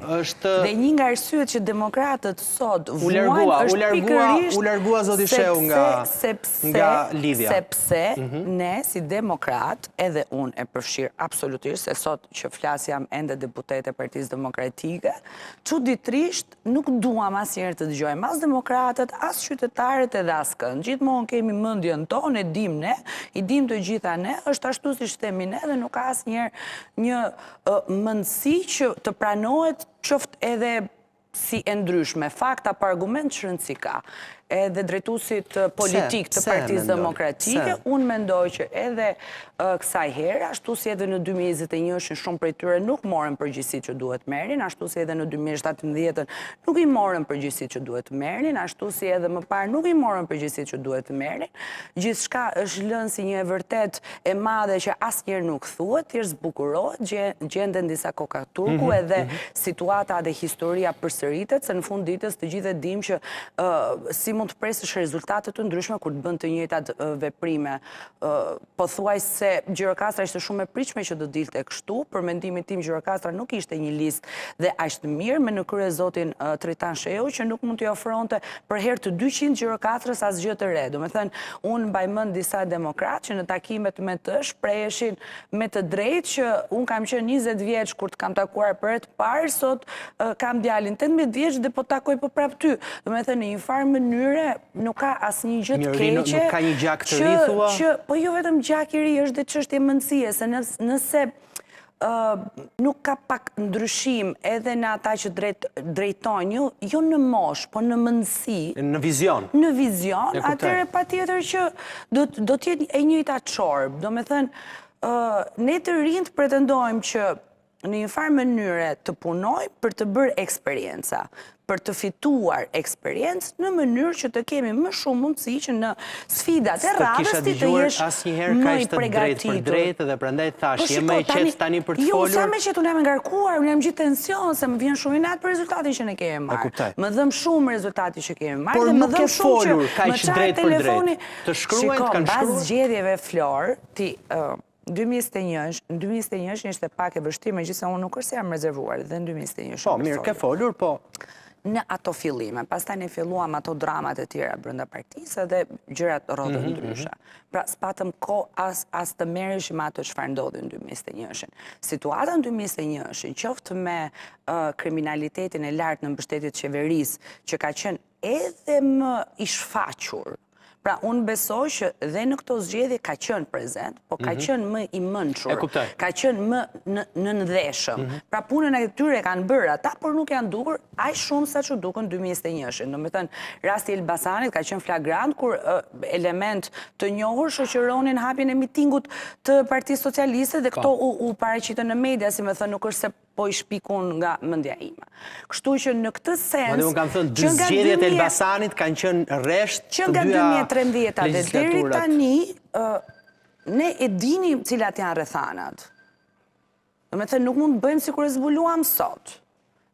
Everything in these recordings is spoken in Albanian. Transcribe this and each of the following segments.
Dhe një nga arsyet që demokratët sot vuajnë është pikërisht u largua zoti Sheu nga lidhja. Sepse ne si demokrat, edhe unë e përfshirë absolutisht, se sot që flas jam ende deputete e Partisë Demokratike, çuditërisht nuk duam asnjëherë të dëgjojmë as demokratët, as qytetarët edhe as kënd. Gjithmonë kemi mendjen tonë, e dim ne, i dim të gjitha ne, është ashtu siç themi ne dhe nuk ka asnjëherë një mendësi që të pranohet qoftë edhe si e ndryshme. Fakta pa argument që rëndësi ka. Edhe drejtuesit politik të Partisë Demokratike, unë mendoj që edhe kësaj herë, ashtu si edhe në 2021 shumë prej tyre nuk morën përgjegjësitë që duhet merrin, ashtu si edhe në 2017 nuk i morën përgjegjësitë që duhet merrin, ashtu si edhe më parë nuk i morën përgjegjësitë që duhet merrin. Gjithçka është lënë si një e vërtet e madhe që asnjëherë nuk thuhet, thjesht zbukurohet, gjenden disa kokaturku edhe situata dhe historia përsëritet, se në fund ditës të gjithë e dim që si mund të presësh rezultate të ndryshme kur të bën të njëjtat veprime. Pothuajse Gjirokastra ishte shumë e pritshme që do dilte kështu, për mendimin tim Gjirokastra nuk ishte një listë dhe aq të mirë me në krye zotin Tritan Sheu që nuk mund t'i ofronte për herë të 200 Gjirokastrës asgjë të re. Domethënë, unë mbaj mend disa demokratë që në takimet me të shprehishin me të drejtë që unë kam qenë 20 vjeç kur të kam takuar për herë të parë, sot kam djalin 18 vjeç dhe po takoj po prap ty. Domethënë, në një farë mënyrë nuk ka asnjë gjë të keqe. Nuk ka një gjak të ri thua? Po jo vetëm gjak i ri, është dhe çështje mendësie, se nëse nuk ka pak ndryshim edhe në ata që drejtojnë, jo në moshë, po në mendësi. Në vizion. Në vizion, atëherë patjetër që do të jetë e njëjta çorb. Domethënë, ne të rinjt pretendojmë që në një farë mënyre të punojmë për të bërë eksperjenca, për të fituar eksperiencë në mënyrë që të kemi më shumë mundësi që në sfidat e radhës ti të jesh më i përgatitur. Për drejtë dhe prandaj thash, je më i qetë tani për të folur. Jo, sa më qetë unë jam ngarkuar, unë jam gjithë tension, se më vjen shumë i natë për rezultatin që ne kemi marrë. Më dhëm shumë rezultati që kemi marrë. Por nuk ke folur kaq drejt për drejt. Të shkruajnë, kanë shkruar. Bazë zgjedhjeve Flor, ti 2021 ishte pak e vështirë, megjithëse unë nuk është se jam rezervuar dhe në 2021. Po, mirë, ke folur, po. Në ato fillime, pastaj ne filluam ato dramat e tjera brenda partisë dhe gjërat rrodhën ndryshe. Pra, s'patëm kohë as të merreshim ato çfarë ndodhi në 2021. Situata në 2021, qoftë me kriminalitetin e lartë në mbështetje të qeverisë, që ka qenë edhe më i shfaqur. Pra, unë besoj që dhe në këto zgjedhje ka qenë prezent, po ka qenë më i mençur, ka qenë më në ndeshëm. Pra, punën e tyre kanë bërë ata, por nuk janë dukur aq shumë sa që dukën 2021. Domethënë, rasti i Elbasanit ka qenë flagrant kur element të njohur shoqëronin hapjen e mitingut të Partisë Socialiste dhe këto u paraqitën në media, si më thënë, nuk është se po i shpikun nga mendja ime. Kështu që në këtë sens, unë kam thënë, dy zgjedhjet e Elbasanit kanë qenë rresht të dyja 2013 dhe deri tani, ne e dinim cilat janë rrethanat. Domethënë, nuk mund të bëjmë sikur e zbuluam sot.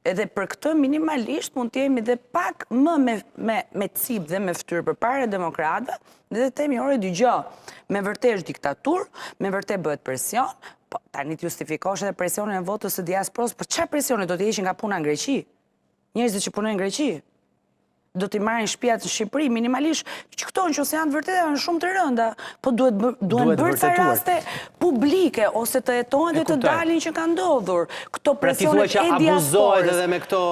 Edhe për këtë minimalisht mund të jemi dhe pak më me cip dhe me fytyrë përpara demokratëve, dhe të themi orë dëgjoj, me vërtet është diktaturë, me vërtet bëhet presion. Po, tani të justifikosh edhe presionin e votës së diasporës, po çfarë presioni do të heqin nga puna në Greqi? Njerëzit që punojnë në Greqi do t'i marrin shtëpiat në Shqipëri, minimalisht, që këto nëse janë të vërteta janë shumë të rënda, po duhen bërë ca raste publike, ose të jetohen dhe të dalin që ka ndodhur. Këto presionet e diasporës. Pra ti thua që abuzohet edhe me këto